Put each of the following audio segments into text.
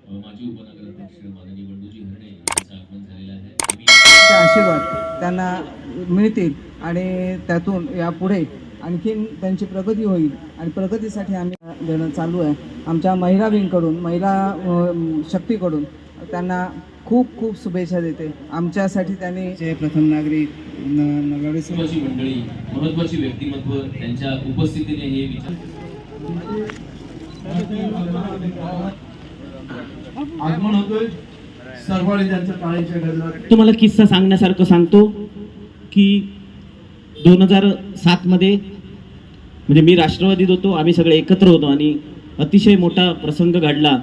माजी उपनगराध्यक्ष माननीय बंडूजी हरणे यांचं आगमन झालेलं आहे. चे आशीर्वाद त्यांना मिळतील आणि त्यातून यापुढे आणखीन त्यांची प्रगती होईल आणि प्रगतीसाठी आम्ही देणं चालू आहे. आमच्या महिला विंगकडून महिला शक्तीकडून त्यांना खूप खूप शुभेच्छा देते. आमच्यासाठी त्यांनी जे प्रथम नागरिक महत्त्वाची मंडळी, महत्त्वाची व्यक्तिमत्व त्यांच्या उपस्थितीने हे विचार आगमन होतोय. सरवाळे त्यांच्या काळाच्या गजरात तुम्हाला किस्सा सांगण्यासारखं सांगतो की 2007 मध्ये म्हणजे मी राष्ट्रवादीत होतो, आम्ही सगळे एकत्र होतो आणि अतिशय मोठा प्रसंग घडला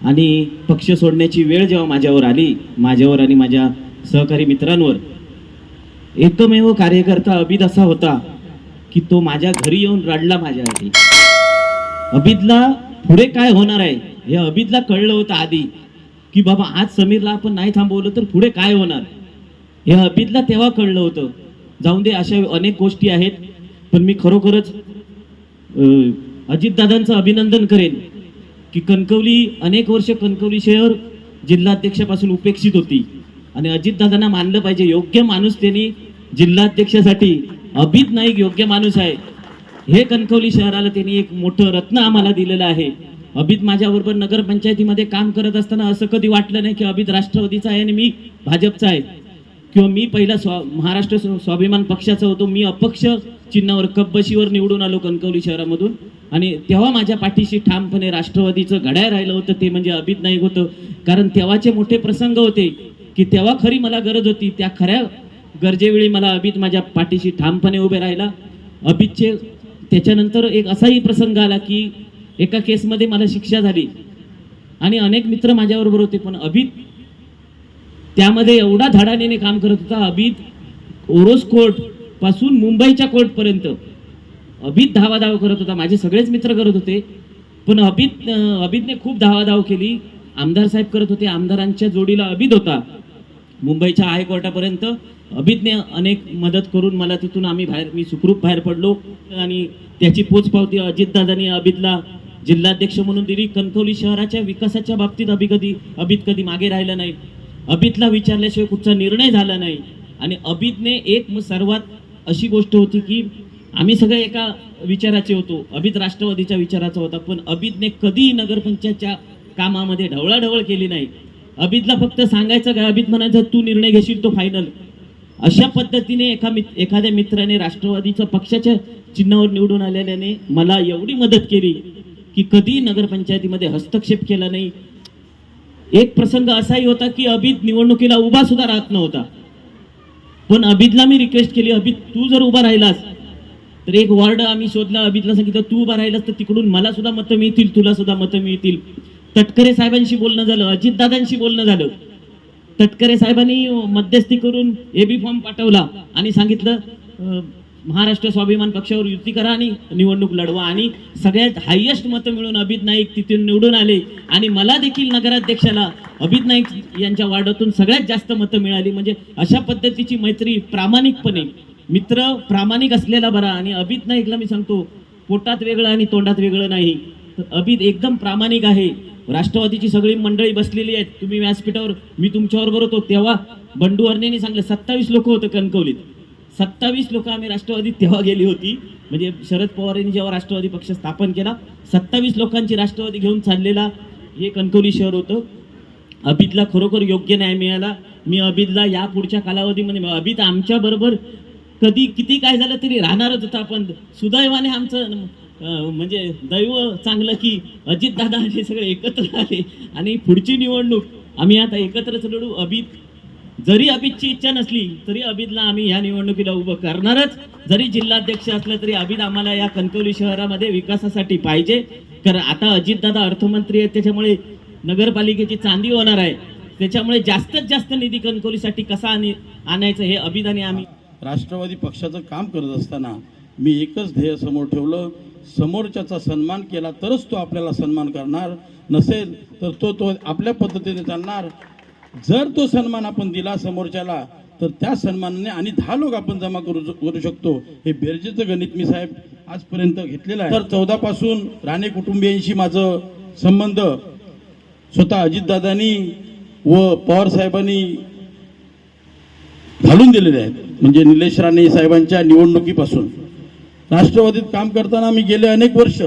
आणि पक्ष सोडण्याची वेळ जेव्हा माझ्यावर आणि माझ्या सहकारी मित्रांवर, एकमेव कार्यकर्ता अभिद असा होता की तो माझ्या घरी येऊन रडला माझ्यासाठी. अभिदला पुढे काय होणार आहे हे अभिदला कळलं होतं आधी, की बाबा आज समीरला आपण नाही थांबवलं तर पुढे काय होणार हे अभिदला तेव्हा कळलं होतं. जाऊन दे, अशा अनेक गोष्टी आहेत. पण मी खरोखरच अजितदादांचं अभिनंदन करेन की कणकवली अनेक वर्ष कणकवली शहर जिल्हाध्यक्षापासून उपेक्षित होती आणि अजितदादांना मानलं पाहिजे. योग्य माणूस त्यांनी जिल्हाध्यक्षासाठी, अभिद नाईक योग्य माणूस आहे. हे कणकवली शहराला त्यांनी एक मोठं रत्न आम्हाला दिलेलं आहे. अभिद माझ्याबरोबर नगरपंचायतीमध्ये काम करत असताना असं कधी वाटलं नाही की अभिद राष्ट्रवादीचा आहे आणि मी भाजपचा आहे, किंवा मी पहिला महाराष्ट्र स्वाभिमान पक्षाचा होतो. मी अपक्ष चिन्हावर कपबशीवर निवडून आलो कणकवली शहरामधून आणि तेव्हा माझ्या पाठीशी ठामपणे राष्ट्रवादीचं घड्याळ राहिलं होतं ते म्हणजे अभिद नाईक होतं. कारण तेव्हाचे मोठे प्रसंग होते की तेव्हा खरी मला गरज होती, त्या खऱ्या गरजेवेळी मला अभिद माझ्या पाठीशी ठामपणे उभे राहिला. अभिदचे त्याच्यानंतर एक असाही प्रसंग आला की एका केसमध्ये मला शिक्षा झाली आणि अनेक मित्र माझ्याबरोबर होते, पण अभिद त्यामध्ये एवढा धडाडीने काम करत होता. अभिद ओरोस कोर्ट पासून मुंबईच्या कोर्ट पर्यंत अभिद धावाधाव करत होता. माझे सगळेच मित्र करत होते, पण अभिदने खूप धावाधाव केली. आमदार साहेब करत होते, आमदारांच्या जोडीला अभिद होता. मुंबईच्या हायकोर्टापर्यंत अभिदने अनेक मदत करून मला तिथून मी सुखरूप बाहेर पडलो आणि त्याची पोचपावती अजितदादांनी अभिदला जिल्हाध्यक्ष म्हणून दिली. कणकवली शहराच्या विकासाच्या बाबतीत अभिद कधी मागे राहिला नाही. अभिदला विचारल्याशिवाय कुठचा निर्णय झाला नाही. आणि अभिदने एक सर्वात अशी गोष्ट होती की आम्ही सगळे एका विचाराचे होतो, अभिद राष्ट्रवादीच्या विचाराचा होता, पण अभिदने कधी नगरपंचायतच्या कामामध्ये ढवळाढवळ केली नाही. अभिदला फक्त सांगायचं काय, अभिद म्हणायचं तू निर्णय घेशील तो फायनल. अशा पद्धतीने एखाद्या मित्राने राष्ट्रवादीच्या पक्षाच्या चिन्हावर निवडून आलेल्याने मला एवढी मदत केली की कधी नगरपंचायतीमध्ये हस्तक्षेप केला नाही. एक प्रसंग असाही होता की अभिद निवडणुकीला उभा सुद्धा राहत नव्हता, पण अभिदला मी रिक्वेस्ट केली, अभिद तू जर उभा राहिलास तर एक वॉर्ड आम्ही शोधला. अभिदला सांगितलं तू उभा राहिलास तर तिकडून मला सुद्धा मतं मिळतील, तुला सुद्धा मतं मिळतील. तटकरे साहेबांशी बोलणं झालं, अजितदादांशी बोलणं झालं. तटकरे साहेबांनी मध्यस्थी करून एबी फॉर्म पाठवला आणि सांगितलं महाराष्ट्र स्वाभिमान पक्षावर युती करा आणि निवडणूक लढवा, आणि सगळ्यात हायेस्ट मतं मिळून अभिद नाईक तिथून निवडून आले. आणि मला देखील नगराध्यक्षाला अभिद नाईक यांच्या वार्डातून सगळ्यात जास्त मतं मिळाली. म्हणजे अशा पद्धतीची मैत्री, प्रामाणिकपणे मित्र प्रामाणिक असलेला बरा. आणि अभिद नाईकला मी सांगतो, पोटात वेगळं आणि तोंडात वेगळं नाही. तर अभिद एकदम प्रामाणिक आहे. राष्ट्रवादीची सगळी मंडळी बसलेली आहेत. तुम्ही व्यासपीठावर, मी तुमच्याबरोबर होतो तेव्हा बंडू हरणेंनी सांगलं 27 लोक होतं कणकवलीत. 27 लोक आम्ही राष्ट्रवादीत तेव्हा गेली होती. म्हणजे शरद पवार यांनी जेव्हा राष्ट्रवादी पक्ष स्थापन केला, 27 लोकांची राष्ट्रवादी घेऊन चाललेला हे कणकवली शहर होतं. अभिदला खरोखर योग्य न्याय मिळाला. मी अभिदला या पुढच्या कालावधीमध्ये, अभिद आमच्या बरोबर कधी किती काय झालं तरी राहणारच होता. पण सुदैवाने आमचं म्हणजे दैव चांगलं की अजितदादा हे सगळे एकत्र आले आणि पुढची निवडणूक आम्ही आता एकत्रच लढू. जरी अभिदची इच्छा नसली तरी अभिदला आम्ही ह्या निवडणुकीला उभं करणारच. जरी जिल्हाध्यक्ष असलं तरी अभिद आम्हाला या कणकवली शहरामध्ये विकासासाठी पाहिजे. कारण आता अजितदादा अर्थमंत्री आहेत, त्याच्यामुळे नगरपालिकेची चांदी होणार आहे. त्याच्यामुळे जास्तीत जास्त निधी कणकवलीसाठी कसा आणायचं हे अभिद आणि आम्ही राष्ट्रवादी पक्षाचं काम करत असताना मी एकच ध्येय समोर ठेवलं, समोरच्याचा सन्मान केला तरच तो आपल्याला सन्मान करणार, नसेल तर तो आपल्या पद्धतीने चालणार. जर तो सन्मान आपण दिला समोरच्याला तर त्या सन्मानाने आणि 10 लोक आपण जमा करू शकतो. हे बेरजेचं गणित मी साहेब आजपर्यंत घेतलेलं आहे. तर 14 पासून राणे कुटुंबियांशी माझं संबंध स्वतः अजितदादांनी व पवार साहेबांनी घालून दिलेले आहेत. म्हणजे निलेश राणे साहेबांच्या निवडणुकीपासून राष्ट्रवादीत काम करताना मी गेले अनेक वर्ष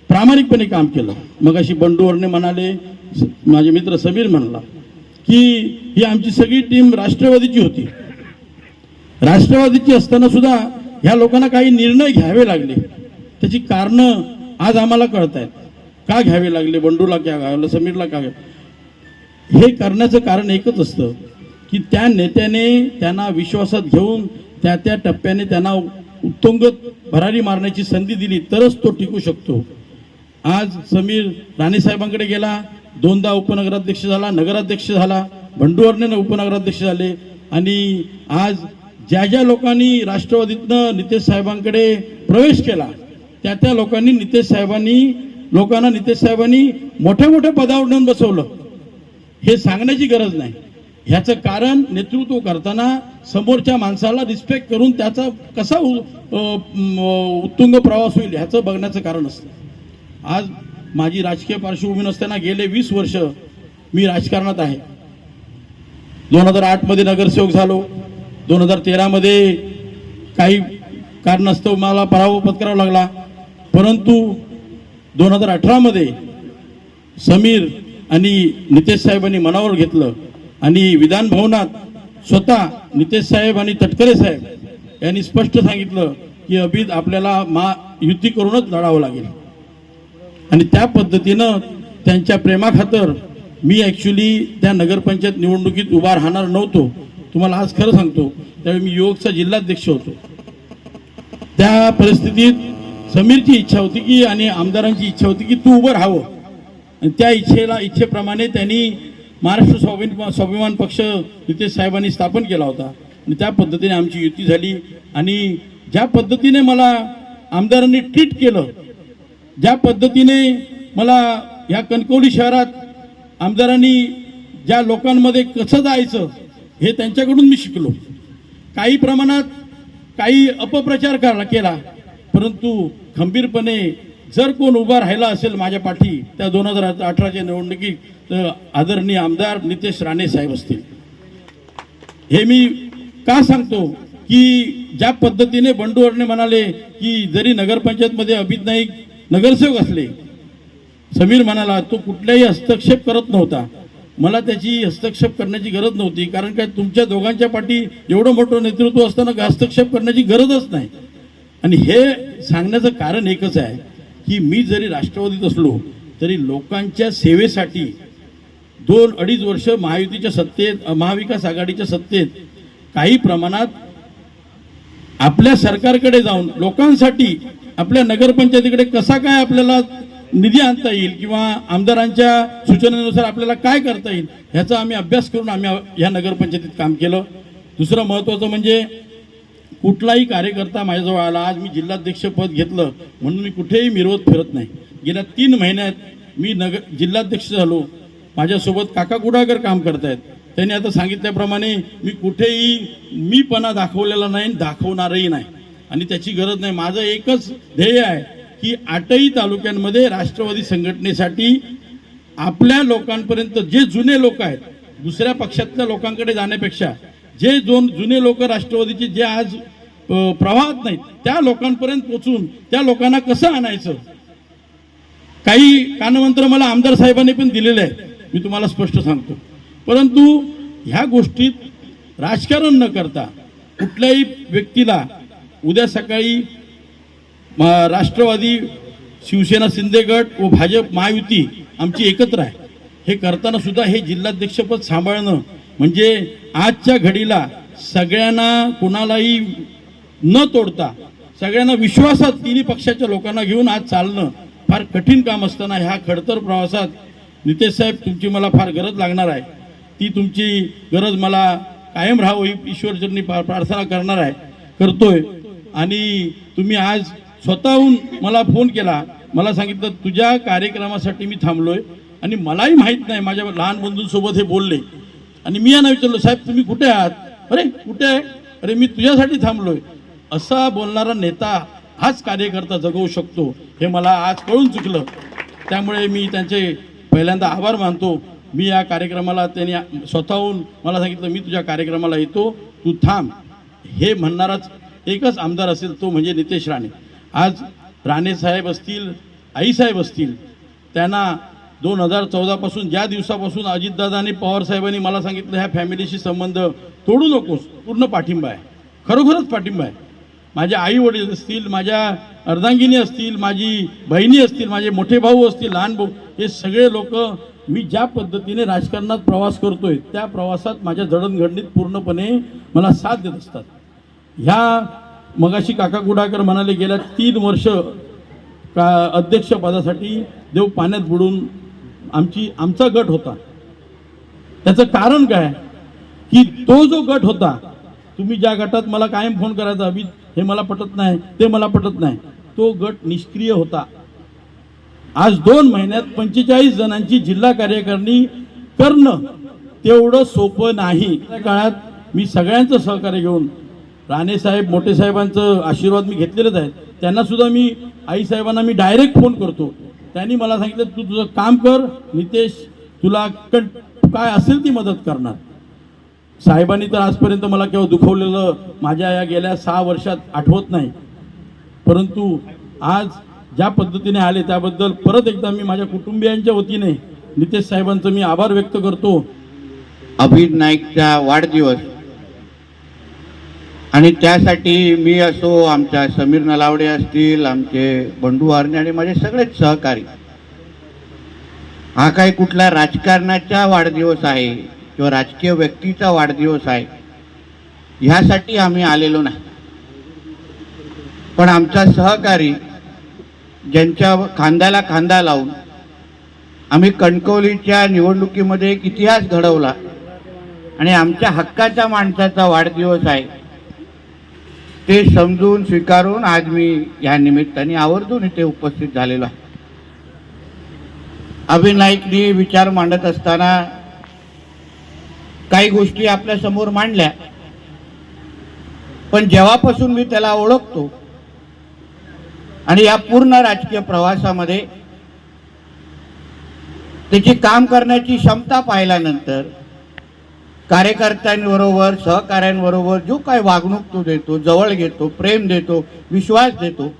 प्रामाणिकपणे काम केलं. मग अशी बंडूवरने म्हणाले, माझे मित्र समीर म्हणला की ही आमची सगळी टीम राष्ट्रवादीची होती. राष्ट्रवादीची असताना सुद्धा ह्या लोकांना काही निर्णय घ्यावे लागले. त्याची कारणं आज आम्हाला कळत आहेत. का घ्यावे लागले, बंडूला का घ्यावं, समीरला का घ्यावं, हे करण्याचं कारण एकच असतं की त्या नेत्याने त्यांना विश्वासात घेऊन त्या त्या टप्प्याने त्यांना उत्तुंग भरारी मारण्याची संधी दिली तरच तो टिकू शकतो. आज समीर राणेसाहेबांकडे गेला, 2दा उपनगराध्यक्ष झाला, नगराध्यक्ष झाला, बंडूवरने उपनगराध्यक्ष झाले. आणि आज ज्या ज्या लोकांनी राष्ट्रवादीतनं नितेश साहेबांकडे प्रवेश केला त्या लोकांनी नितेश साहेबांनी मोठ्या मोठ्या पदावर नेऊन बसवलं. हे सांगण्याची गरज नाही. ह्याचं कारण नेतृत्व करताना समोरच्या माणसाला रिस्पेक्ट करून त्याचा कसा उत्तुंग प्रवास होईल ह्याचं बघण्याचं कारण असतं. आज माझी राजकीय पार्श्वभूमी नसताना गेले 20 वर्ष मी राजकारणात आहे. 2008 मध्ये नगरसेवक झालो. 2013 मध्ये काही कारणास्तव मला पराभव पत्करावा लागला. परंतु 2018 मध्ये समीर आणि नितेश साहेबांनी मनावर घेतलं आणि विधान भवनात स्वतः नितेश साहेब आणि तटकरे साहेब यांनी स्पष्ट सांगितलं की अभित आपल्याला युती करूनच लढावं लागेल. आणि त्या पद्धतीनं त्यांच्या प्रेमाखातर मी ॲक्च्युली त्या नगरपंचायत निवडणुकीत उभा राहणार नव्हतो. तुम्हाला आज खरं सांगतो, त्यावेळी मी युवकचा जिल्हाध्यक्ष होतो. त्या परिस्थितीत समीरची इच्छा होती की आणि आमदारांची इच्छा होती की तू उभं राहावं. आणि त्या इच्छेप्रमाणे त्यांनी महाराष्ट्र स्वाभिमान पक्ष नितेश साहेबांनी स्थापन केला होता. आणि त्या पद्धतीने आमची युती झाली. आणि ज्या पद्धतीने मला आमदारांनी ट्रीट केलं, ज्या पद्धतीने मला या कणकवली शहरात आमदारांनी ज्या लोकांमध्ये कसं जायचं हे त्यांच्याकडून मी शिकलो. काही प्रमाणात काही अपप्रचार केला, परंतु खंबीरपणे जर कोण उभा राहिला असेल माझ्या पाठी त्या 2018च्या निवडणुकीत तर आदरणीय आमदार नितेश राणे साहेब असतील. हे मी का सांगतो की ज्या पद्धतीने बंडूवरने म्हणाले की जरी नगरपंचायतमध्ये अभित नाईक नगरसेवक असले, समीर म्हणाला तो कुठलाही हस्तक्षेप करत नव्हता. मला त्याची हस्तक्षेप करण्याची गरज नव्हती, कारण काय तुमच्या दोघांच्या पाठी एवढं मोठं नेतृत्व असताना हस्तक्षेप करण्याची गरजच नाही. आणि हे सांगण्याचं कारण एकच आहे की मी जरी राष्ट्रवादीत असलो तरी लोकांच्या सेवेसाठी 2-2.5 वर्ष महायुतीच्या सत्तेत, महाविकास आघाडीच्या सत्तेत काही प्रमाणात आपल्या सरकारकडे जाऊन लोकांसाठी आपल्या नगरपंचायतीकडे कसा काय आपल्याला निधी आणता येईल किंवा आमदारांच्या सूचनेनुसार आपल्याला काय करता येईल ह्याचा आम्ही अभ्यास करून आम्ही ह्या नगरपंचायतीत काम केलं. दुसरं महत्त्वाचं म्हणजे कुठलाही कार्यकर्ता माझ्याजवळ आला, आज मी जिल्हाध्यक्ष पद घेतलं म्हणून मी कुठेही मिरवत फिरत नाही. गेल्या 3 महिन्यात मी जिल्हाध्यक्ष झालो. माझ्यासोबत काका गुडागर काम करतायत. त्यांनी आता सांगितल्याप्रमाणे मी कुठेही मीपणा दाखवलेला नाही, दाखवणारही नाही आणि त्याची गरज नाही. माझं एकच ध्येय आहे की 8ही तालुक्यांमध्ये राष्ट्रवादी संघटनेसाठी आपल्या लोकांपर्यंत जे जुने लोक आहेत, दुसऱ्या पक्षातल्या लोकांकडे जाण्यापेक्षा जे जुने लोक राष्ट्रवादीचे जे आज प्रवाहात नाहीत त्या लोकांपर्यंत पोचून त्या लोकांना कसं आणायचं. काही कानमंत्र मला आमदार साहेबांनी पण दिलेले आहे, मी तुम्हाला स्पष्ट सांगतो. परंतु ह्या गोष्टीत राजकारण न करता कुठल्याही व्यक्तीला उद्या सकाळी राष्ट्रवादी, शिवसेना, शिंदे गट व भाजप महायुती आमची एकत्र आहे हे करताना सुद्धा हे जिल्हाध्यक्षपद सांभाळणं म्हणजे आजच्या घडीला सगळ्यांना कुणालाही न तोडता सगळ्यांना विश्वासात 3 पक्षाच्या लोकांना घेऊन आज चालणं फार कठीण काम असताना ह्या खडतर प्रवासात नितेश साहेब तुमची मला फार गरज लागणार आहे. ती तुमची गरज मला कायम राहावं ही ईश्वरचरणी प्रार्थना करतोय. आणि तुम्ही आज स्वतःहून मला फोन केला, मला सांगितलं तुझ्या कार्यक्रमासाठी मी थांबलोय. आणि मलाही माहीत नाही, माझ्या लहान बंधूंसोबत हे बोलले आणि मी यांना विचारलं साहेब तुम्ही कुठे आहात. अरे कुठे आहे, अरे मी तुझ्यासाठी थांबलोय. असा बोलणारा नेता हाच कार्यकर्ता जगवू शकतो हे मला आज कळून चुकलं. त्यामुळे मी त्यांचे पहिल्यांदा आभार मानतो. मी या कार्यक्रमाला त्यांनी स्वतःहून मला सांगितलं मी तुझ्या कार्यक्रमाला येतो, तू थांब. हे म्हणणाराच एकच आमदार असेल तो म्हणजे नितेश राणे. आज राणे साहेब असतील, आईसाहेब असतील, त्यांना 2014 पासून ज्या दिवसापासून अजितदादा आणि पवार साहेबांनी मला सांगितलं ह्या फॅमिलीशी संबंध तोडू नकोस, पूर्ण पाठिंबा आहे. खरोखरच पाठिंबा आहे. माझे आई वडील असतील, माझ्या अर्धांगिनी असतील, माझी बहिणी असतील, माझे मोठे भाऊ असतील, लहान भाऊ, हे सगळे लोक मी ज्या पद्धतीने राजकारणात प्रवास करतोय त्या प्रवासात माझ्या जडणघडणीत पूर्णपणे मला साथ देत असतात. ह्या मगाशी काका गुडाकर म्हणाले गेल्या 3 वर्ष अध्यक्षपदासाठी देव पाण्यात बुडून आमचा गट होता. त्याचं कारण काय की तो जो गट होता, तुम्ही ज्या गटात मला कायम फोन करायचा, अभि हे मला पटत नाही, ते मला पटत नाही, तो गट निष्क्रिय होता. आज 2 महिन्यात 45 जणांची जिल्हा कार्यकारिणी करणं तेवढं सोपं नाही. त्या काळात मी सगळ्यांचं सहकार्य घेऊन राणे साहेब, मोठे साहेबांचं आशीर्वाद मी घेतलेलेच आहेत. त्यांना सुद्धा मी आई साहेबांना मी डायरेक्ट फोन करतो. त्यांनी मला सांगितलं तू तुझं काम कर नितेश, तुला काय असेल ती मदत करणार. साहेबांनी तर आजपर्यंत मला केव्हा दुखवलेलं माझ्या या गेल्या 6 वर्षात आठवत नाही. परंतु आज ज्या पद्धतीने आले त्याबद्दल परत एकदा मी माझ्या कुटुंबियांच्या वतीने नितेश साहेबांचं मी आभार व्यक्त करतो. अभिद नाईकचा वाढदिवस आणि त्यासाठी मी असो, आमच्या समीर नलावडे असतील, आमचे बंडू हरणे आणि माझे सगळेच सहकारी, हा काही कुठला राजकारणाचा वाढदिवस आहे किंवा राजकीय व्यक्तीचा वाढदिवस आहे ह्यासाठी आम्ही आलेलो नाही. पण आमचा सहकारी ज्यांच्या खांद्याला खांदा लावून आम्ही कणकवलीच्या निवडणुकीमध्ये एक इतिहास घडवला आणि आमच्या हक्काच्या माणसाचा वाढदिवस आहे ते समजून स्वीकारून आज मी या निमित्ताने आवर्जून इथे उपस्थित झालेलो आहे. अभिद नाईकनी विचार मांडत असताना काही गोष्टी आपल्या समोर मांडल्या, पण जेव्हापासून मी त्याला ओळखतो आणि या पूर्ण राजकीय प्रवासामध्ये त्याची काम करण्याची क्षमता पाहिल्यानंतर कार्यकर्त्यांबरोबर, सहकाऱ्यांबरोबर जो काय वागणूक तो देतो, जवळ घेतो, प्रेम देतो, विश्वास देतो,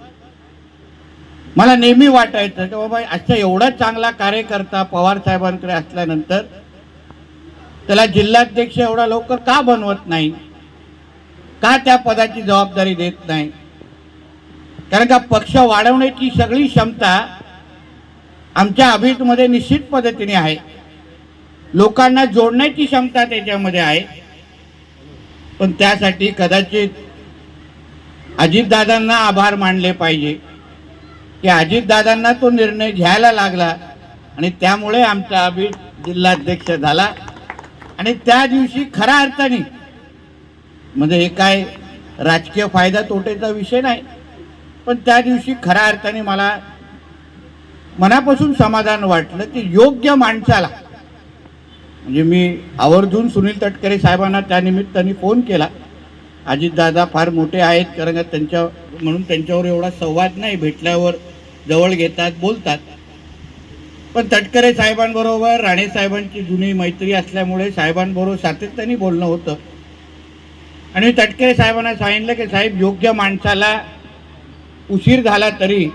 मला नेहमी वाटायचं की बाबा अच्छा एवढा चांगला कार्यकर्ता पवार साहेबांकडे असल्यानंतर त्याला जिल्हाध्यक्ष एवढा लवकर का बनवत नाही, का त्या पदाची जबाबदारी देत नाही. कारण का पक्ष वाढवण्याची सगळी क्षमता आमच्या अभितमध्ये निश्चित पद्धतीने आहे. लोकांना जोडण्याची क्षमता त्याच्यामध्ये आहे. पण त्यासाठी कदाचित अजितदादांना आभार मानले पाहिजे की अजितदादांना तो निर्णय घ्यायला लागला आणि त्यामुळे आमचा अभित जिल्हाध्यक्ष झाला. आणि त्या दिवशी खऱ्या अर्थाने म्हणजे हे काय राजकीय फायदा तोटेचा विषय नाही, पण त्या दिवशी खऱ्या अर्थाने मला मनापासून समाधान वाटलं की योग्य माणसाला, म्हणजे मी आवर्जून सुनील तटकरे साहेबांना त्या निमित्ताने फोन केला. अजितदादा फार मोठे आहेत कारण का म्हणून त्यांच्यावर एवढा संवाद नाही, भेटल्यावर जवळ घेतात, बोलतात. पण तटकरे साहेबांबरोबर राणे साहेबांची जुनी मैत्री असल्यामुळे साहेबांबरोबर सातत्याने बोलणं होतं. आणि तटकरे साहेबांना सांगितलं की साहेब योग्य माणसाला उशीर झाला तरी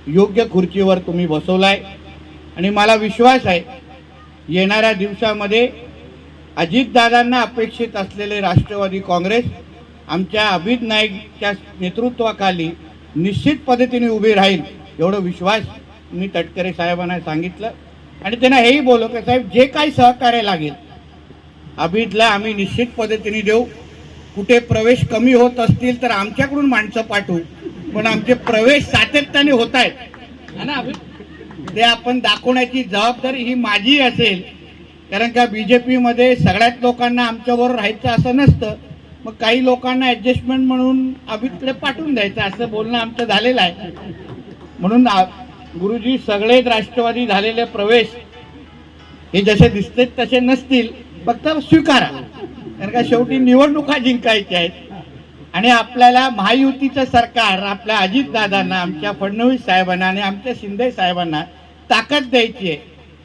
योग्य खुर्चीवर तुम्ही बसवलाय आणि मला विश्वास आहे येणाऱ्या दिवसामध्ये अजितदादांना अपेक्षित असलेले राष्ट्रवादी काँग्रेस आमच्या अभिद नाईकच्या नेतृत्वाखाली निश्चित पद्धतीने उभी राहील एवढं विश्वास मी तटकरे साहेबांना सांगितलं. आणि त्यांना हेही बोललो की साहेब जे काही सहकार्य लागेल अभिदला आम्ही निश्चित पद्धतीने देऊ. कुठे प्रवेश कमी होत असतील तर आमच्याकडून माणसं पाठवू, पण आमचे प्रवेश सातत्याने होत आहेत ना अभिद, ते आपण दाखवण्याची जबाबदारी ही माझी असेल. कारण का BJPमध्ये सगळ्याच लोकांना आमच्याबरोबर राहायचं असं नसतं, मग काही लोकांना ॲडजस्टमेंट म्हणून अभिदकडे पाठवून द्यायचं असं बोलणं आमचं झालेलं आहे. म्हणून गुरुजी सगळेच राष्ट्रवादी झालेले प्रवेश हे जसे दिसतात तसे नसतील, फक्त स्वीकारा. कारण का शेवटी निवडणुका जिंकायच्या आहेत आणि आपल्याला महायुतीचं सरकार आपल्या अजितदादांना, आमच्या फडणवीस साहेबांना आणि आमच्या शिंदे साहेबांना ताकद द्यायची आहे.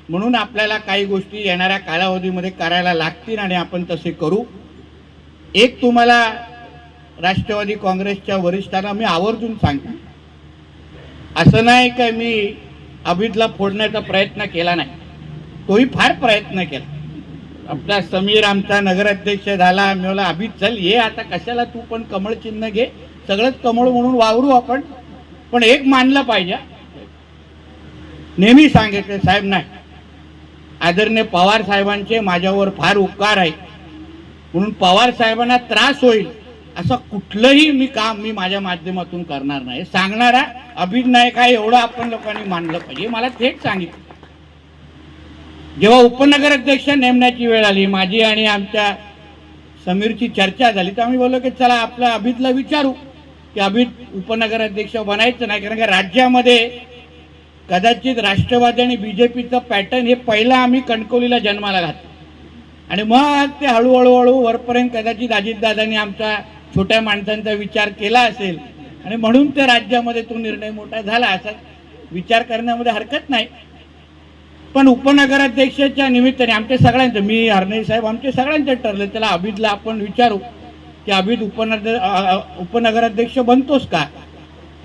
म्हणून आपल्याला काही गोष्टी येणाऱ्या कालावधीमध्ये करायला लागतील आणि आपण तसे करू. एक तुम्हाला राष्ट्रवादी काँग्रेसच्या वरिष्ठांना मी आवर्जून सांगतो, असं नाही का मी अभितला फोडण्याचा प्रयत्न केला नाही, तोही फार प्रयत्न केला. आपला समीर आमचा नगराध्यक्ष झाला, मी बोला अभित चल ये आता, कशाला तू पण कमळ चिन्ह घे, सगळंच कमळ म्हणून वावरू आपण. पण एक मानलं पाहिजे, नेहमी सांगितले साहेब नाही, आदरणीय पवार साहेबांचे माझ्यावर फार उपकार आहे, म्हणून पवार साहेबांना त्रास होईल असं कुठलंही काम माझ्या माध्यमातून करणार नाही. सांगणारा अभित नाईक आहे एवढं आपण लोकांनी मानलं पाहिजे. मला थेट सांगितलं, जेव्हा उपनगर अध्यक्ष नेमण्याची वेळ आली, माझी आणि आमच्या समीरची चर्चा झाली, तर आम्ही बोललो की चला आपल्या अभितला विचारू की अभित उपनगर अध्यक्ष बनायचं नाही, कारण का राज्यामध्ये कदाचित राष्ट्रवादी आणि बीजेपीचं पॅटर्न हे पहिला आम्ही कणकवलीला जन्माला घातलं आणि मग ते हळूहळू वरपर्यंत कदाचित अजितदादांनी आमच्या छोट्या माणसांचा विचार केला असेल आणि म्हणून ते राज्यामध्ये तो निर्णय मोठा झाला, असा विचार करण्यामध्ये हरकत नाही. पण उपनगराध्यक्षाच्या निमित्ताने आमच्या सगळ्यांचं, मी हरणे साहेब आमचे सगळ्यांचं ठरलं, त्याला अभितला आपण विचारू की अभित उपनगराध्यक्ष बनतोस का.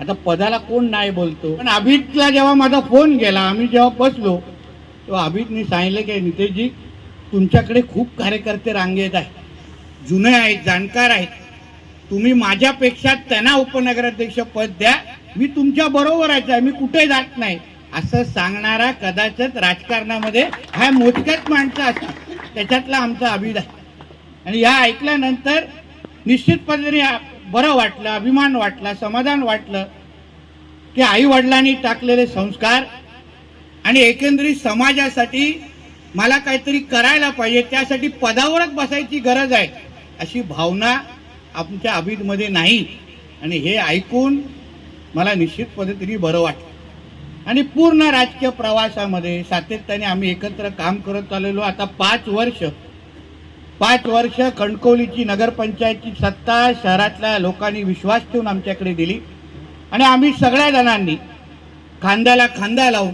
आता पदाला कोण नाही बोलतो, पण अभितला जेव्हा माझा फोन गेला, आम्ही जेव्हा बसलो तेव्हा अभितनी सांगितलं की नितेशजी तुमच्याकडे खूप कार्यकर्ते रांगेत आहेत, जुने आहेत, जाणकार आहेत, तुम्ही माझ्यापेक्षा त्यांना उपनगराध्यक्ष पद द्या, मी तुमच्या बरोबरच आहे, मी कुठे जात नाही असं सांगणारा कदाचित राजकारणामध्ये हा मोजक्याच माणसं असतात, त्याच्यातला आमचा अभित आहे. आणि या ऐकल्यानंतर निश्चित पद्धतीने बरं वाटलं, अभिमान वाटला, समाधान वाटलं की आई वडिलांनी टाकलेले संस्कार आणि एकंदरीत समाजासाठी मला काहीतरी करायला पाहिजे, त्यासाठी पदावरच बसायची गरज आहे अशी भावना आमच्या अभितमध्ये नाही. आणि हे ऐकून मला निश्चित पद्धतीने बरं वाटलं. आणि पूर्ण राजकीय प्रवासामध्ये सातत्याने आम्ही एकत्र काम करत आलेलो. आता 5 वर्ष कणकवलीची नगरपंचायतची सत्ता शहरातल्या लोकांनी विश्वास ठेवून आमच्याकडे दिली आणि आम्ही सगळ्या जणांनी खांद्याला खांदा लावून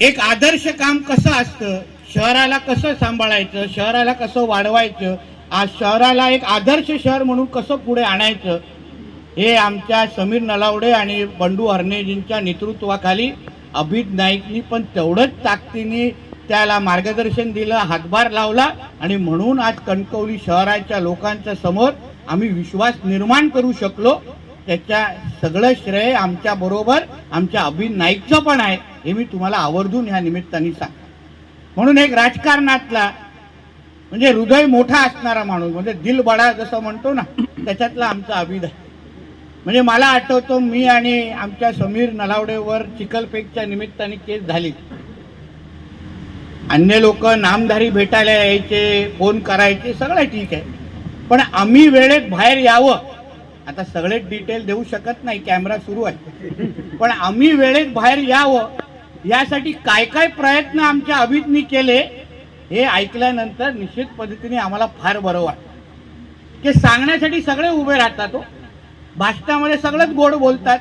एक आदर्श काम कसं असतं, शहराला कसं सांभाळायचं, शहराला कसं वाढवायचं, आज शहराला एक आदर्श शहर म्हणून कसं पुढे आणायचं, हे आमच्या समीर नलावडे आणि बंडू हरणेजींच्या नेतृत्वाखाली अभित नाईकनी पण तेवढंच ताकदीने त्याला मार्गदर्शन दिलं, हातभार लावला आणि म्हणून आज कणकवली शहराच्या लोकांच्या समोर आम्ही विश्वास निर्माण करू शकलो. त्याच्या सगळं श्रेय आमच्या बरोबर आमच्या अभित नाईकचं पण आहे, हे मी तुम्हाला आवर्जून ह्या निमित्ताने सांग. म्हणून एक राजकारणातला म्हणजे हृदय मोठा असणारा माणूस, म्हणजे दिल बडा जसं म्हणतो ना, त्याच्यातला आमचा अभित आहे. म्हणजे मला आठवतो मी आणि आमच्या समीर नलावडेवर चिखलफेकच्या निमित्ताने केस झाली. अन्य लोक नामधारी भेटायला यायचे, फोन करायचे, सगळं ठीक आहे, पण आम्ही वेळेत बाहेर यावं. आता सगळेच डिटेल देऊ शकत नाही, कॅमेरा सुरू आहे, पण आम्ही वेळेत बाहेर यावं यासाठी काय काय प्रयत्न आमच्या अभितनी केले हे ऐकल्यानंतर निश्चित पद्धतीने आम्हाला फार बरं वाटतं की सांगण्यासाठी सगळे उभे राहतात. भाषणामध्ये सगळेच गोड बोलतात,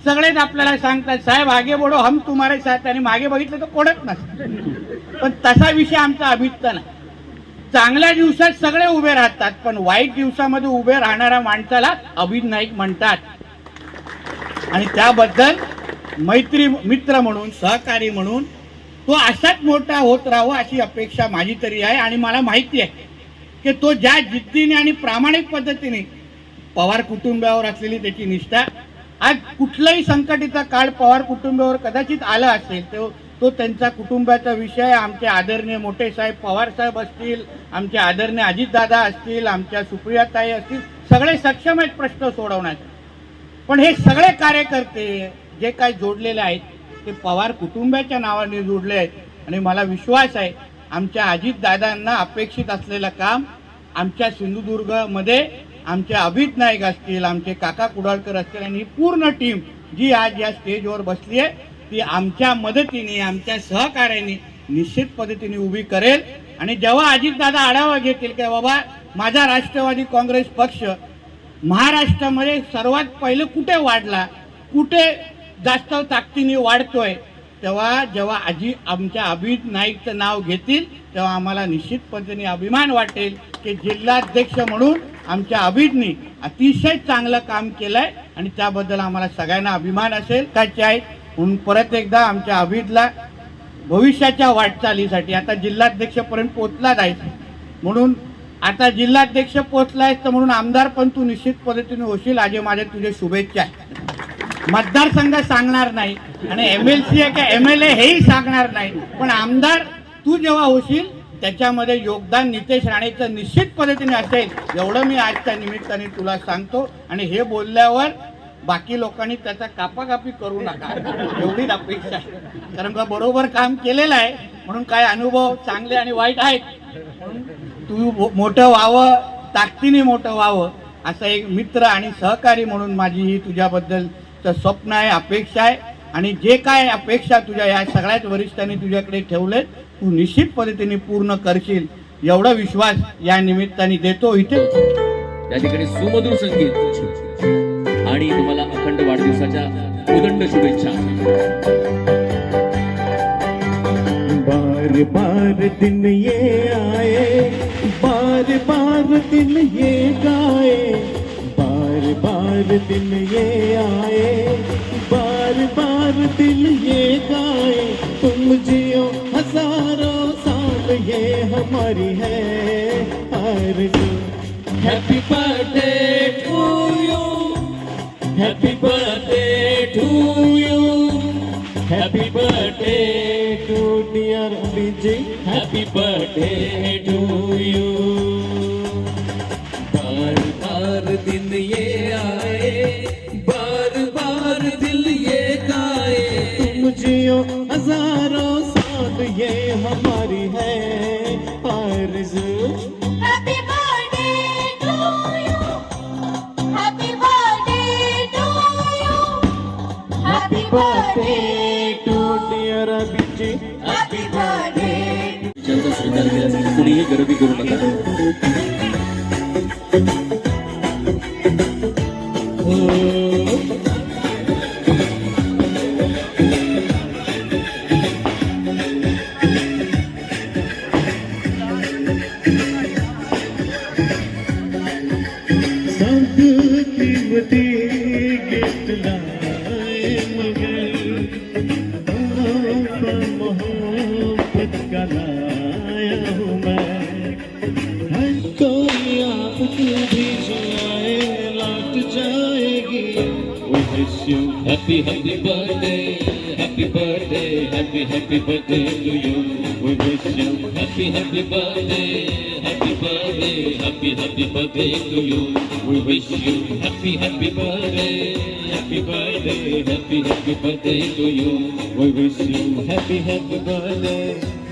सगळेच आपल्याला सांगतात साहेब आगे बढो हम तुम्हारे साथ, आणि मागे बघितलं तर कोणच नसतं. पण तसा विषय आमचा अभितचा नाही. चांगल्या दिवसात सगळे उभे राहतात, पण वाईट दिवसामध्ये उभे राहणाऱ्या माणसाला अभित नाईक म्हणतात. आणि त्याबद्दल मैत्री मित्र म्हणून, सहकारी म्हणून तो असाच मोठा होत राहावा अशी अपेक्षा माझी तरी आहे. आणि मला माहिती आहे की तो ज्या जिद्दीने आणि प्रामाणिक पद्धतीने पवार कुटुंबावर असलेली त्याची निष्ठा, आज कुठलाही संकटाचा काळ पवार कुटुंबावर कदाचित आला असेल तो त्यांचा कुटुंबाचा विषय. आमचे आदरणीय मोठे साहेब पवार साहेब असतील, आमचे आदरणीय अजितदादा असतील, आमच्या सुप्रियाताई असतील, सगळे सक्षम आहेत प्रश्न सोडवण्याचे. पण हे सगळे कार्यकर्ते जे काही जोडलेले आहेत ते पवार कुटुंबाच्या नावाने जोडले आहेत. आणि मला विश्वास आहे आमच्या अजितदादांना अपेक्षित असलेलं काम आमच्या सिंधुदुर्गमध्ये आमचे अभित नाईक असतील, आमचे काका कुडाळकर असतील आणि ही पूर्ण टीम जी आज या स्टेजवर बसली आहे ती आमच्या मदतीने, आमच्या सहकार्याने निश्चित पद्धतीने उभी करेल. आणि जेव्हा अजितदादा आढावा घेतील की बाबा माझा राष्ट्रवादी काँग्रेस पक्ष महाराष्ट्रामध्ये सर्वात पहिलं कुठे वाढला, कुठे जास्त ताकदीने वाढतोय, तेव्हा जेव्हा आमच्या अभित नाईकचं नाव घेतील तेव्हा आम्हाला निश्चित पद्धतीने अभिमान वाटेल की जिल्हाध्यक्ष म्हणून आमच्या अभितनी अतिशय चांगलं काम केलंय आणि त्याबद्दल आम्हाला सगळ्यांना अभिमान असेल. त्याचे आहे म्हणून परत एकदा आमच्या अभितला भविष्याच्या वाटचालीसाठी आता जिल्हाध्यक्षपर्यंत पोहोचलाच आहे, म्हणून आता जिल्हाध्यक्ष पोहोचलायस तर म्हणून आमदार पण तू निश्चित पद्धतीने होशील. आज माझ्या तुझ्या शुभेच्छा आहे. मतदारसंघ सांगणार नाही आणि MLC आहे का MLA हेही सांगणार नाही, पण आमदार तू जेव्हा होशील त्याच्यामध्ये योगदान नितेश राणेचं निश्चित पद्धतीने असेल, एवढं मी आजच्या निमित्ताने तुला सांगतो. आणि हे बोलल्यावर बाकी लोकांनी त्याचा कापाकापी करू नका एवढीच अपेक्षा आहे, कारण का बरोबर काम केलेलं आहे म्हणून काय अनुभव चांगले आणि वाईट आहेत. म्हणून तू मोठं व्हावं, ताकदीने मोठं व्हावं असं एक मित्र आणि सहकारी म्हणून माझी ही तुझ्याबद्दलचं स्वप्न आहे, अपेक्षा आहे. आणि जे काय अपेक्षा तुझ्या या सगळ्याच वरिष्ठांनी तुझ्याकडे ठेवले तू निश्चित पद्धतीने पूर्ण करशील एवढा विश्वास या निमित्ताने देतो. इथे त्या ठिकाणी सुमधुर संगीत आणि तुम्हाला अखंड वाढदिवसाच्या उदंड शुभेच्छा. बार बार दिन ये आए, बार बार दिन ये गाए, बार बार दिन ये आए, बार बार दिन ये गाए. तुम जियो हजारों साल ये हमारी है आरज़ू. Happy birthday to you, happy birthday to you, happy birthday to dear Abhiji, happy birthday to you. बार बार दिन ये आए, बार बार दिल ये गाए. तुम जियो हजारों साल ये हमारी है आरज़ू. Happy birthday to you. Happy birthday to you. Happy birthday to dear Abhiji. Happy birthday. विचारांचा स्वीकार केल्यास कुणीही गर्दी करू नका. सब कीमती गिफ्ट लाए मगर मोहब्बत का लाया हूँ मैं. हर कोई आपको भी जाए लौट जाएगी. We wish you Happy happy birthday, happy birthday, happy birthday to you. we wish you Happy happy birthday, happy birthday, happy birthday to you. We wish you happy birthday, happy birthday, happy birthday to you. we wish you happy birthday,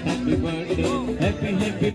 happy birthday, happy